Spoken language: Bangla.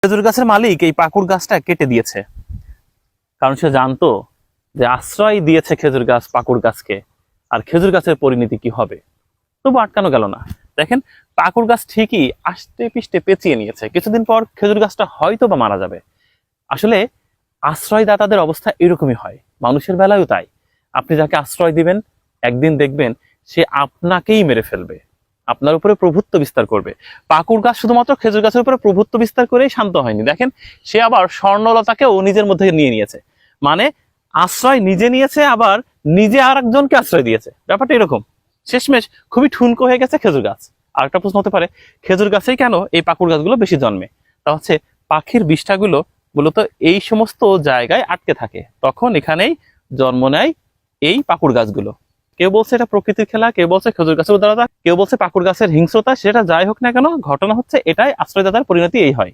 খেজুর গাছের মালিক এই পাকুড় গাছটা কেটে দিয়েছে, কারণ সে জানতো যে আশ্রয় দিয়েছে খেজুর গাছ পাকুড় গাছকে, আর খেজুর গাছের পরিণতি কি হবে। তবু আটকানো গেল না। দেখেন, পাকুড় গাছ ঠিকই আষ্টে পিষ্টে পেঁচিয়ে নিয়েছে। কিছুদিন পর খেজুর গাছটা হয়তো বা মারা যাবে। আসলে আশ্রয়দাতাদের অবস্থা এরকমই হয়, মানুষের বেলায়ও তাই। আপনি যাকে আশ্রয় দিবেন, একদিন দেখবেন সে আপনাকেই মেরে ফেলবে, আপনার উপরে প্রভুত্ব বিস্তার করবে। পাকুড় গাছ শুধুমাত্র খেজুর গাছের উপরে প্রভুত্ব বিস্তার করেই শান্ত হয়নি। দেখেন, সে আবার স্বর্ণলতাকেও নিজের মধ্যে নিয়ে নিয়েছে। মানে আশ্রয় নিজে নিয়েছে, আবার নিজে আর একজনকে আশ্রয় দিয়েছে। ব্যাপারটা এরকম। শেষমেশ খুবই ঠুনকো হয়ে গেছে খেজুর গাছ। আর একটা প্রশ্ন হতে পারে, খেজুর গাছেই কেন এই পাকুড় গাছগুলো বেশি জন্মে? তা হচ্ছে পাখির বিষ্ঠাগুলো মূলত এই সমস্ত জায়গায় আটকে থাকে, তখন এখানেই জন্ম নেয় এই পাকুড় গাছগুলো। কেউ বলছে এটা প্রকৃতির খেলা, কেউ বলছে খেজুর গাছের উদারতা, কেউ বলছে পাকুড় গাছের হিংস্রতা। সেটা যাই হোক না কেন, ঘটনা হচ্ছে এটাই, আশ্রয়দাতার পরিণতি এই হয়।